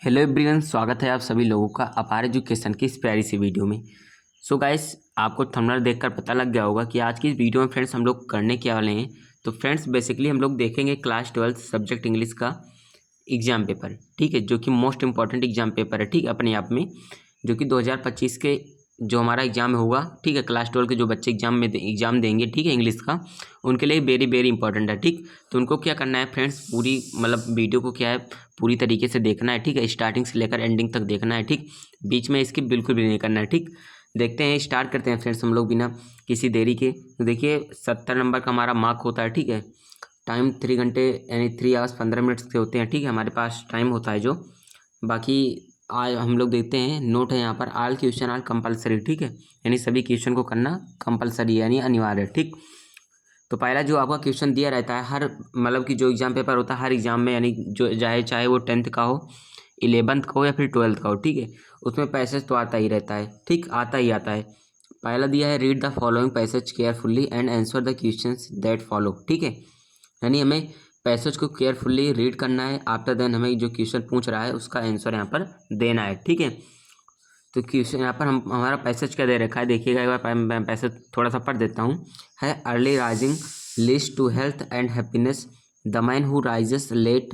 Hello everyone, स्वागत है आप सभी लोगों का अपार एजुकेशन की इस प्यारी सी वीडियो में। सो गाइस, आपको थंबनेल देखकर पता लग गया होगा कि आज की इस वीडियो में फ्रेंड्स हम लोग करने क्या वाले हैं। तो फ्रेंड्स बेसिकली हम लोग देखेंगे क्लास 12 सब्जेक्ट इंग्लिश का एग्जाम पेपर, ठीक है, जो कि मोस्ट इंपॉर्टेंट एग्जाम पेपर है, ठीक है, अपने आप में, जो कि 2025 के जो हमारा एग्जाम होगा, ठीक है, क्लास 12 के जो बच्चे एग्जाम देंगे, ठीक है, इंग्लिश का, उनके लिए वेरी वेरी इंपॉर्टेंट है, ठीक। तो उनको क्या करना है फ्रेंड्स, पूरी मतलब वीडियो को क्या है पूरी तरीके से देखना है, ठीक है, स्टार्टिंग से लेकर एंडिंग तक देखना है, ठीक। बीच में इसकी बिल्कुल भी नहीं करना है, ठीक। देखते हैं, स्टार्ट करते हैं फ्रेंड्स हम लोग बिना किसी देरी के। तो देखिए 70 नंबर का हमारा मार्क होता है, ठीक है। टाइम 3 घंटे यानी 3 आवर्स 15 मिनट्स के होते हैं, ठीक है, हमारे पास टाइम होता है जो। बाकी आज हम लोग देखते हैं, नोट है यहाँ पर, ऑल क्वेश्चन आर कंपलसरी, ठीक है, यानी सभी क्वेश्चन को करना कंपलसरी यानी अनिवार्य है, ठीक। तो पहला जो आपका क्वेश्चन दिया रहता है हर मतलब कि जो एग्जाम पेपर होता है हर एग्जाम में, यानी जो चाहे वो 10th का हो, 11th का हो या फिर 12th का हो, ठीक है, उसमें पैसेज तो आता ही रहता है, ठीक, आता ही आता है। पहला दिया है, read the following passage carefully and answer the questions that follow, ठीक है, यानी हमें पैसेज को केयरफुल्ली रीड करना है। आफ्टर देन हमें जो क्वेश्चन पूछ रहा है उसका आंसर यहाँ पर देना है, ठीक है। तो क्वेश्चन यहाँ पर हम हमारा पैसेज क्या दे रखा है, देखिएगा एक बार मैं पैसेज थोड़ा सा पढ़ देता हूँ। है early rising leads to health and happiness, the man who rises late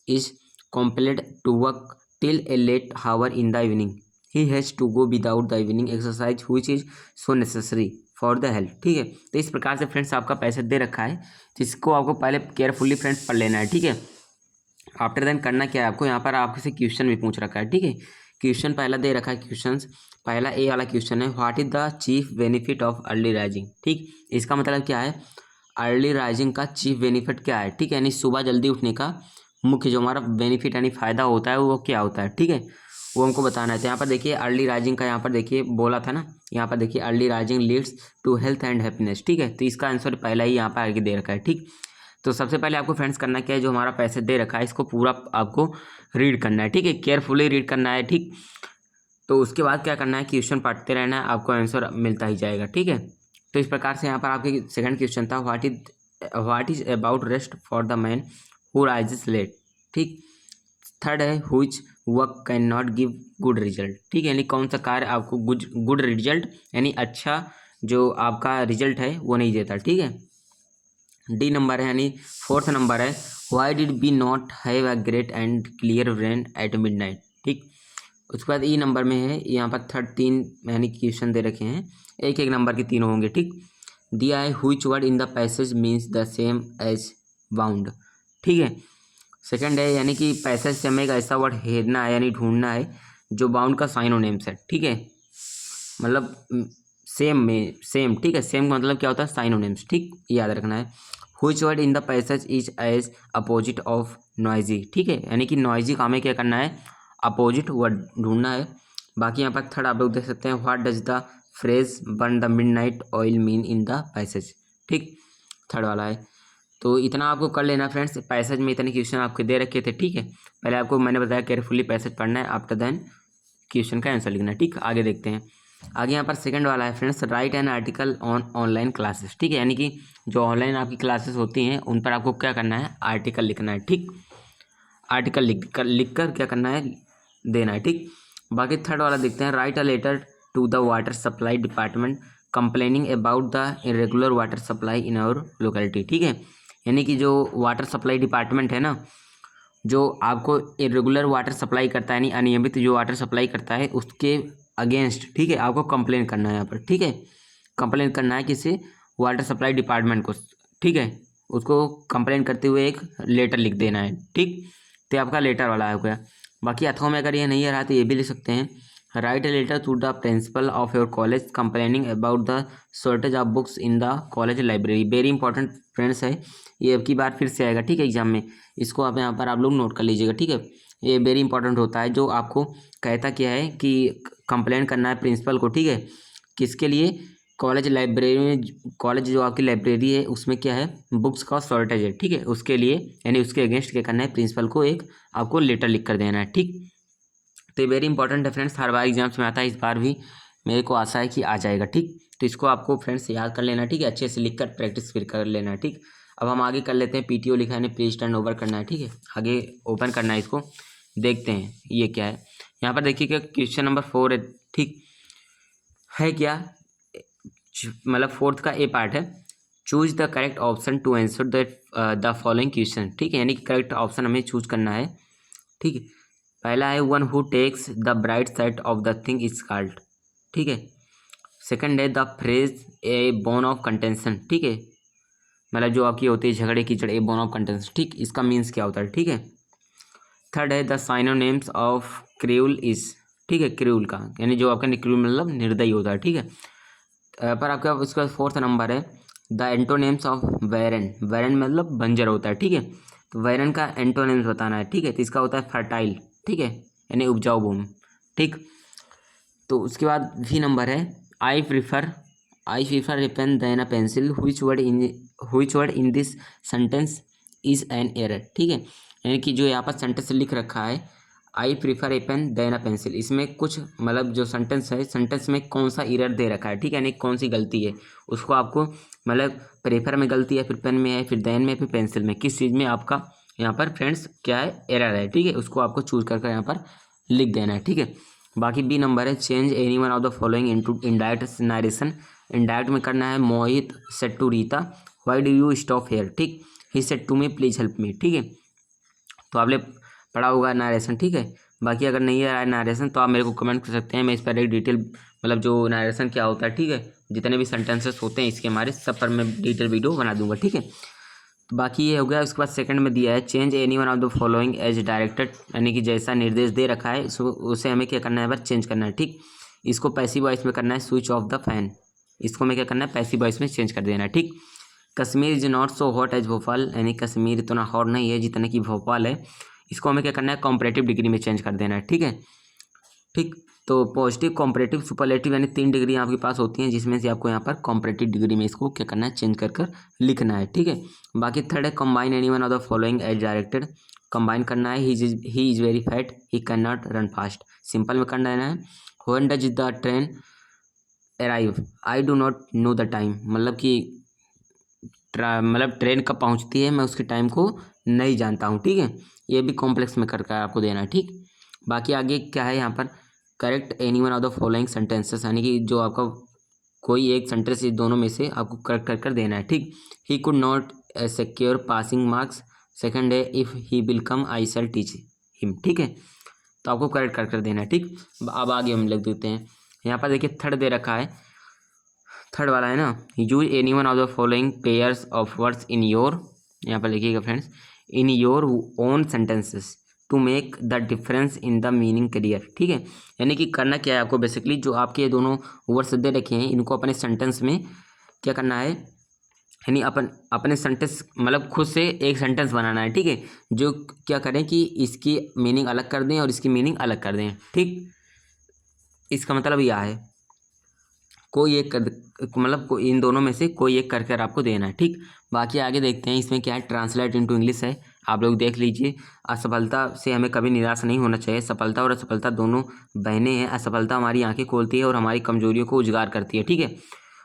is compelled to work till a late hour in the evening. He has to go without the evening exercise which is so necessary for the health, ठीक है। तो इस प्रकार से friends आपका passage दे रखा है, जिसको आपको पहले केयरफुली फ्रेंड्स पढ़ लेना है, ठीक है। आफ्टर देन करना क्या है आपको, यहाँ पर आपसे क्वेश्चन भी पूछ रखा है, ठीक है। क्वेश्चन पहला दे रखा है, क्वेश्चन पहला ए वाला क्वेश्चन है, what is the chief benefit of early rising, ठीक। इसका मतलब क्या है, अर्ली राइजिंग का चीफ बेनिफिट क्या है, ठीक है, यानी सुबह जल्दी उठने का मुख्य जो हमारा बेनिफिट यानी फ़ायदा होता है वो क्या होता है, ठीक है, वो हमको बताना है। तो यहाँ पर देखिए अर्ली राइजिंग का यहाँ पर देखिए बोला था ना, यहाँ पर देखिए early rising leads to health and happiness, ठीक है। तो इसका आंसर पहला ही यहाँ पर आगे दे रखा है, ठीक। तो सबसे पहले आपको फ्रेंड्स करना क्या है, जो हमारा पैसेज दे रखा है इसको पूरा आपको रीड करना है, ठीक है, केयरफुली रीड करना है, ठीक। तो उसके बाद क्या करना है, क्वेश्चन पढ़ते रहना है, आपको आंसर मिलता ही जाएगा, ठीक है। तो इस प्रकार से यहाँ पर आपके सेकंड क्वेश्चन था, what is about rest for the man who rises late, ठीक। थर्ड है, which work can not give good result, ठीक है, यानी कौन सा कार्य आपको गुड रिजल्ट यानी अच्छा जो आपका रिजल्ट है वो नहीं देता, ठीक है। डी नंबर है यानी फोर्थ नंबर है, why did be not have a great and clear brain at midnight, ठीक। उसके बाद ई नंबर में है, यहाँ पर थर्ड तीन यानी क्वेश्चन दे रखे हैं, एक एक नंबर के तीनों होंगे, ठीक। दिया है, which word in the passage means the same as bound, ठीक है। सेकंड है, यानी कि पैसेज से हमें एक ऐसा वर्ड हेरना है यानी ढूंढना है जो बाउंड का साइनोनिम्स है, ठीक है, मतलब सेम में सेम, ठीक है, सेम का मतलब क्या होता है, साइनोनिम्स, ठीक, याद रखना है। Which word in the passage is as opposite of noisy, ठीक है, यानी कि नॉइजी का हमें क्या करना है, अपोजिट वर्ड ढूंढना है। बाकी यहाँ पर थर्ड आप लोग देख सकते हैं, what does the phrase burn the midnight oil mean in the passage, ठीक, थर्ड वाला है। तो इतना आपको कर लेना फ्रेंड्स, पैसेज में इतने क्वेश्चन आपके दे रखे थे, ठीक है। पहले आपको मैंने बताया केयरफुली पैसेज पढ़ना है, आफ्टर देन क्वेश्चन का आंसर लिखना है, ठीक। आगे देखते हैं, आगे यहाँ पर सेकंड वाला है friends, right an article on online classes, ठीक है, यानी कि जो ऑनलाइन आपकी क्लासेस होती हैं उन पर आपको क्या करना है, आर्टिकल लिखना है, ठीक। आर्टिकल लिख कर क्या करना है, देना है, ठीक। बाकी थर्ड वाला देखते हैं, write a letter to the water supply department complaining about the irregular water supply in our locality, ठीक है, यानी कि जो वाटर सप्लाई डिपार्टमेंट है ना, जो आपको इरेगुलर वाटर सप्लाई करता है यानी अनियमित जो वाटर सप्लाई करता है उसके अगेंस्ट, ठीक है, आपको कंप्लेन करना है यहाँ पर, ठीक है, कंप्लेन करना है किसी वाटर सप्लाई डिपार्टमेंट को, ठीक है, उसको कंप्लेन करते हुए एक लेटर लिख देना है, ठीक। तो आपका लेटर वाला हो गया। बाकी अथवा में अगर ये नहीं आ रहा तो ये भी लिख सकते हैं, write a letter to the principal of your college complaining about the shortage of books in the college library, very important friends है, ये अब की बार फिर से आएगा, ठीक है, एग्जाम में, इसको आप यहाँ पर आप लोग नोट कर लीजिएगा, ठीक है। ये वेरी इंपॉर्टेंट होता है, जो आपको कहता क्या है कि कंप्लेन करना है प्रिंसिपल को, ठीक है, किसके लिए, कॉलेज लाइब्रेरी में, कॉलेज जो आपकी लाइब्रेरी है उसमें क्या है, बुक्स का शॉर्टेज है, ठीक है, उसके लिए यानी उसके अगेंस्ट क्या करना है, प्रिंसिपल को एक आपको लेटर लिख कर देना है, ठीक। तो ये वेरी इंपॉर्टेंट है फ्रेंड्स, हर बार एग्जाम्स में आता है, इस बार भी मेरे को आशा है कि आ जाएगा, ठीक। तो इसको आपको फ्रेंड्स याद कर लेना, ठीक है, अच्छे से लिख कर प्रैक्टिस फिर कर लेना है, ठीक। अब हम आगे कर लेते हैं, पीटीओ लिखा है प्लीज टर्न ओवर करना है, ठीक है, आगे ओपन करना है इसको। देखते हैं ये क्या है। यहाँ पर देखिएगा क्वेश्चन नंबर 4 है, ठीक है क्या, मतलब 4th का ए पार्ट है, choose the correct option to answer the following question, ठीक है, यानी कि करेक्ट ऑप्शन हमें चूज करना है, ठीक है। पहला है one who takes the bright side of the thing is called, ठीक है। सेकंड है the phrase a bone of contention, ठीक है, मतलब जो आपकी होती है झगड़े की जड़, ए बोन ऑफ कंटेंशन, ठीक, इसका मीन्स क्या होता है, ठीक है। थर्ड है the synonyms of cruel is, ठीक है, क्रूल का यानी जो आपका क्रूल मतलब निर्दयी होता है, ठीक है। पर आपका उसका 4th नंबर है the antonyms of Warren, Warren मतलब बंजर होता है, ठीक है। तो वैरन का एंटोनेम्स बताना है, ठीक है, तो इसका होता है फर्टाइल, ठीक है, यानी उपजाऊ भूमि, ठीक। तो उसके बाद भी नंबर है I prefer a pen than a pencil, which word in this sentence is an error, ठीक है, यानी कि जो यहाँ पर सेंटेंस लिख रखा है I prefer a pen than a pencil, इसमें कुछ मतलब जो सेंटेंस है, सेंटेंस में कौन सा एरर दे रखा है, ठीक है, यानी कौन सी गलती है, उसको आपको मतलब प्रेफर में गलती है, फिर पेन में है, फिर देन में, फिर पेंसिल में, किस चीज़ में आपका यहाँ पर फ्रेंड्स क्या है, एरर है, ठीक है, उसको आपको चूज कर यहाँ पर लिख देना है, ठीक है। बाकी बी नंबर है change any one of the following into indirect narration, indirect में करना है Mohit said to Rita why do you stop here, ठीक, he said to me please help me, ठीक है। तो आपने पढ़ा होगा नरेशन, ठीक है। बाकी अगर नहीं है नरेशन तो आप मेरे को कमेंट कर सकते हैं, मैं इस पर एक डिटेल मतलब जो नरेशन क्या होता है, ठीक है, जितने भी सेंटेंसेस होते हैं इसके हमारे सब पर मैं डिटेल वीडियो बना दूंगा, ठीक है। तो बाकी ये हो गया। उसके बाद सेकंड में दिया है change any one of the following as directed, यानी कि जैसा निर्देश दे रखा है उसे हमें क्या करना है, बस चेंज करना है, ठीक। इसको पैसिव वॉइस में करना है स्विच ऑफ द फैन, इसको हमें क्या करना है, पैसिव वॉइस में चेंज कर देना है, ठीक। Kashmir is not so hot as Bhopal, यानी कश्मीर इतना हॉट नहीं है जितना कि भोपाल है, इसको हमें क्या करना है, कॉम्परेटिव डिग्री में चेंज कर देना है, ठीक है, ठीक। तो पॉजिटिव, कॉम्परेटिव, सुपरलेटिव यानी 3 डिग्री आपके पास होती हैं, जिसमें से आपको यहाँ पर कॉम्परेटिव डिग्री में इसको क्या करना है, चेंज कर लिखना है, ठीक है। बाकी थर्ड है combine any one of the following as directed, combine करना है ही is very fat he can not run fast, simple में करना है। When does the train arrive I do not know the time, मतलब कि मतलब ट्रेन कब पहुँचती है मैं उसके टाइम को नहीं जानता हूँ, ठीक है, ये भी कॉम्प्लेक्स में करके आपको देना है, ठीक। बाकी आगे क्या है यहाँ पर, correct any one of the following sentences, यानी कि जो आपका कोई एक सेंटेंस इस दोनों में से आपको करेक्ट कर देना है, ठीक। He could not secure passing marks, second है if he will come I shall teach him, ठीक है, तो आपको करेक्ट कर देना है, ठीक। अब आगे हम लिख देते हैं, यहाँ पर देखिए थर्ड दे रखा है, थर्ड वाला है ना, use any one of the following pairs of words in your, यहाँ पर लिखिएगा friends, in your own sentences to make the difference in the meaning clear, ठीक है, यानी कि करना क्या है आपको, बेसिकली जो आपके ये दोनों वर्ड्स दे रखे हैं इनको अपने सेंटेंस में क्या करना है, यानी अपने सेंटेंस मतलब खुद से एक सेंटेंस बनाना है, ठीक है, जो क्या करें कि इसकी मीनिंग अलग कर दें और इसकी मीनिंग अलग कर दें, ठीक। इसका मतलब यह है कोई एक मतलब इन दोनों में से कोई एक करके आपको देना है, ठीक। बाकी आगे देखते हैं इसमें क्या है, ट्रांसलेट इनटू इंग्लिश है, आप लोग देख लीजिए। असफलता से हमें कभी निराश नहीं होना चाहिए, सफलता और असफलता दोनों बहनें हैं, असफलता हमारी आंखें खोलती है और हमारी कमजोरियों को उजागर करती है, ठीक है,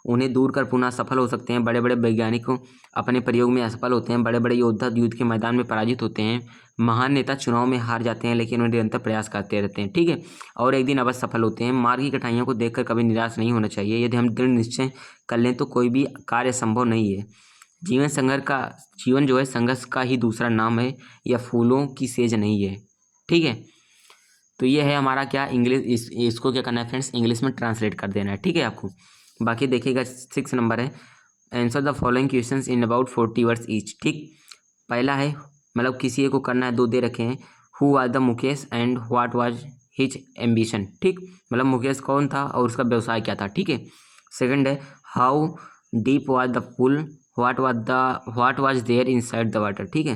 उन्हें दूर कर पुनः सफल हो सकते हैं। बड़े बड़े वैज्ञानिक अपने प्रयोग में असफल होते हैं, बड़े बड़े योद्धा युद्ध के मैदान में पराजित होते हैं, महान नेता चुनाव में हार जाते हैं लेकिन वे निरंतर प्रयास करते रहते हैं, ठीक है, और एक दिन अवश्य सफल होते हैं। मार्ग की कठिनाइयों को देखकर कभी निराश नहीं होना चाहिए, यदि हम दृढ़ निश्चय कर लें तो कोई भी कार्य संभव नहीं है। जीवन जो है संघर्ष का ही दूसरा नाम है, या फूलों की सेज नहीं है, ठीक है। तो ये है हमारा क्या इंग्लिश, इसको क्या करना है फ्रेंड्स, इंग्लिश में ट्रांसलेट कर देना है, ठीक है आपको। बाकी देखिएगा 6 नंबर है answer the following questions in about 40 words each, ठीक। पहला है मतलब किसी एक को करना है, 2 दे रखे हैं, who was the Mukesh and what was his ambition, ठीक, मतलब मुकेश कौन था और उसका व्यवसाय क्या था, ठीक है। सेकंड है how deep was the pool what was there inside the water, ठीक है,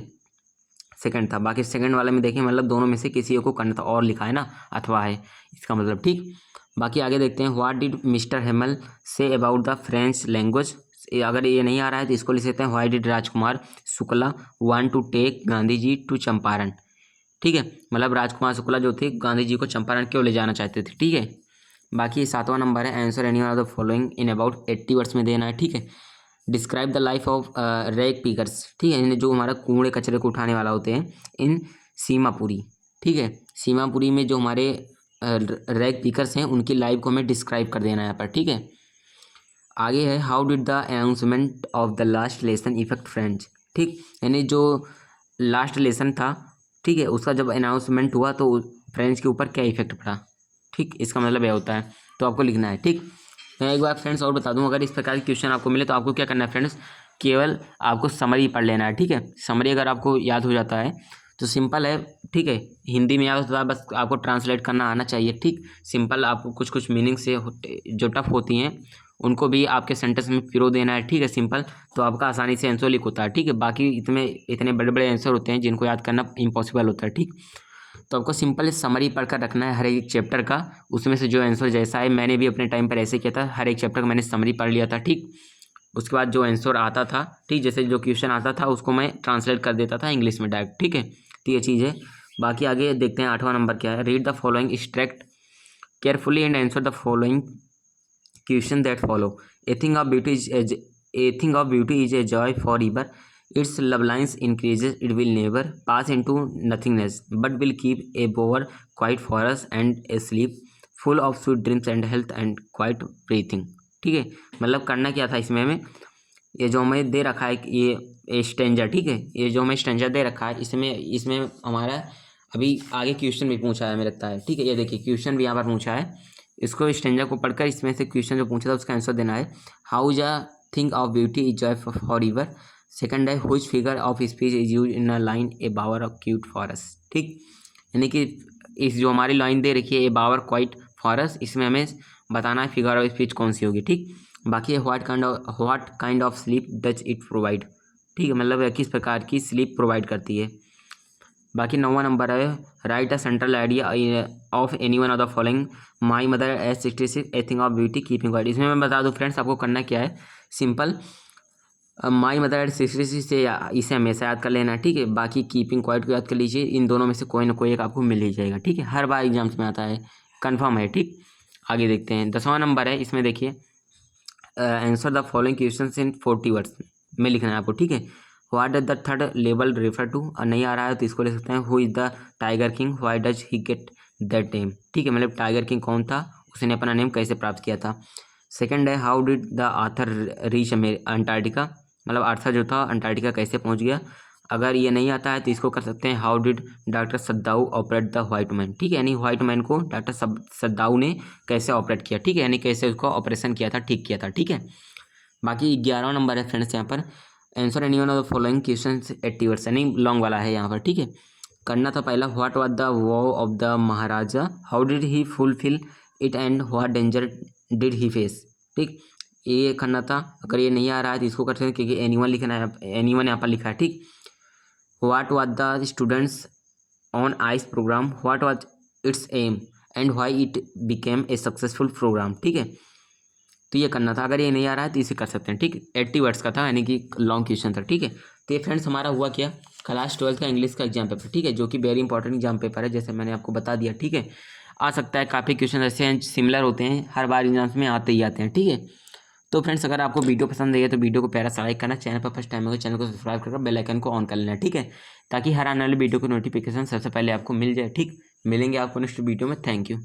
सेकंड था। बाकी सेकंड वाले में देखिए मतलब दोनों में से किसी एक को करना था, और लिखा है ना अथवा है इसका मतलब, ठीक। बाकी आगे देखते हैं what did mister Hemal say about the French language, अगर ये नहीं आ रहा है तो इसको लिख सकते हैं why did Rajkumar Shukla want to take Gandhi ji to Champaran, ठीक है, मतलब राजकुमार शुक्ला जो थे गांधी जी को चंपारण क्यों ले जाना चाहते थे, ठीक है। बाकी 7वां नंबर है answer any one of the following in about 80 words में देना है, ठीक है। Describe the life of rag pickers, ठीक है, जो हमारा कूड़े कचरे को उठाने वाला होते हैं इन सीमापुरी, ठीक है, सीमापुरी में जो हमारे रैग पिकर्स हैं उनकी लाइव को हमें डिस्क्राइब कर देना है यहाँ पर, ठीक है। आगे है how did the announcement of the last lesson effect French, ठीक, यानी जो लास्ट लेसन था, ठीक है, उसका जब अनाउंसमेंट हुआ तो फ्रेंच के ऊपर क्या इफेक्ट पड़ा, ठीक, इसका मतलब यह होता है, तो आपको लिखना है, ठीक। मैं एक बार फ्रेंड्स और बता दूं, अगर इस प्रकार के क्वेश्चन आपको मिले तो आपको क्या करना है फ्रेंड्स, केवल आपको समरी पढ़ लेना है, ठीक है। समरी अगर आपको याद हो जाता है तो सिंपल है, ठीक है, हिंदी में याद होता है, बस आपको ट्रांसलेट करना आना चाहिए, ठीक। सिंपल आपको कुछ कुछ मीनिंग से जो टफ होती हैं उनको भी आपके सेंटेंस में पिरो देना है, ठीक है, सिंपल, तो आपका आसानी से आंसर लिख होता है, ठीक है। बाकी इतने बड़े बड़े आंसर होते हैं जिनको याद करना इम्पॉसिबल होता है, ठीक। तो आपको सिंपल समरी पढ़कर रखना है हर एक चैप्टर का, उसमें से जो आंसर जैसा है, मैंने भी अपने टाइम पर ऐसे किया था, हर एक चैप्टर का मैंने समरी पढ़ लिया था, ठीक। उसके बाद जो आंसर आता था, ठीक, जैसे जो क्वेश्चन आता था उसको मैं ट्रांसलेट कर देता था इंग्लिश में डायरेक्ट, ठीक है। तो ये चीज़ है। बाकी आगे देखते हैं 8वां नंबर क्या है। Read the following extract carefully and answer the following question that follow. A thing of beauty is a joy for ever, its love lines increases, it will never pass into nothingness but will keep a bower quiet for us and a sleep full of sweet dreams and health and quiet breathing, ठीक है। मतलब करना क्या था इसमें हमें, ये जो हमें दे रखा है ये स्टेंजर, ठीक है, ये जो हमें स्टेंजर दे रखा है इसमें हमारा अभी आगे क्वेश्चन भी पूछा है हमें लगता है, ठीक है। ये देखिए क्वेश्चन भी यहाँ पर पूछा है, इसको स्टेंजर को पढ़कर इसमें से क्वेश्चन जो पूछा था उसका आंसर देना है। How is a thing of beauty is joy forever. Second है which figure of speech is use in a line a bower of quiet for us, ठीक, यानी कि इस जो हमारी लाइन दे रखी है ए बावर क्वाइट फॉरस, इसमें हमें बताना है फिगर ऑफ स्पीच कौन सी होगी, ठीक। बाकी है what kind of sleep does it provide, ठीक है, मतलब किस प्रकार की स्लीप प्रोवाइड करती है। बाकी 9वां नंबर है write a central idea of any one of the following. My mother as 66 a thing of beauty keeping quiet. इसमें मैं बता दूं फ्रेंड्स आपको करना क्या है, सिंपल माई मदर एट 66 से इसे हमेशा याद कर लेना है, ठीक है। बाकी कीपिंग क्वाइट को याद कर लीजिए, इन दोनों में से कोई ना कोई एक आपको मिल ही जाएगा, ठीक है, हर बार एग्जाम्स में आता है, कंफर्म है, ठीक। आगे देखते हैं 10वां नंबर है, इसमें देखिए answer the following questions in 40 words में लिखना है आपको, ठीक है। व्हाट डज द थर्ड लेबल रेफर टू, नहीं आ रहा है तो इसको ले सकते हैं who is the tiger king, why does he get that name, ठीक है, मतलब टाइगर किंग कौन था, उसने अपना नेम कैसे प्राप्त किया था। सेकंड है how did the Arthur reach Antarctica, मतलब आर्थर जो था अंटार्कटिका कैसे पहुंच गया। अगर ये नहीं आता है तो इसको कर सकते हैं how did doctor Sadao operate the white man, ठीक है, यानी व्हाइट मैन को डॉक्टर सद्दाऊ ने कैसे ऑपरेट किया, ठीक है, यानी कैसे उसको ऑपरेशन किया था, ठीक किया था, ठीक है। बाकी 11वां नंबर है फ्रेंड्स यहाँ पर answer any one of the following questions 80 words, यानी लॉन्ग वाला है यहाँ पर, ठीक है। करना था पहला what was the Waugh of the Maharaja, how did he fulfil it and what danger did he face, ठीक, ये करना था। अगर ये नहीं आ रहा है तो इसको कर सकते हैं क्योंकि एनीवन लिखना है, एनीवन यहाँ पर लिखा है, ठीक। What was the students on ice programme, what was its aim and why it became a successful programme, ठीक है। तो ये करना था, अगर ये नहीं आ रहा है तो इसे कर सकते हैं, ठीक। 80 वर्ड्स का था, यानी कि लॉन्ग क्वेश्चन था, ठीक है। तो ये फ्रेंड्स हमारा हुआ क्या, क्लास 12 का इंग्लिश का एग्जाम पेपर, ठीक है, जो कि वेरी इंपॉर्टेंट एग्जाम पेपर है, जैसे मैंने आपको बता दिया, ठीक है। आ सकता है काफ़ी क्वेश्चन ऐसे हैं सिमिलर होते हैं, हर बार एग्जाम्स में आते ही आते हैं, ठीक है। तो फ्रेंड्स अगर आपको वीडियो पसंद आई है तो वीडियो को प्यारा सा लाइक करना, चैनल पर फर्स्ट टाइम होगा चैनल को सब्सक्राइब करके बेल आइकन को ऑन कर लेना, ठीक है, ताकि हर आने वाली वीडियो की नोटिफिकेशन सबसे पहले आपको मिल जाए, ठीक। मिलेंगे आपको नेक्स्ट वीडियो में, थैंक यू।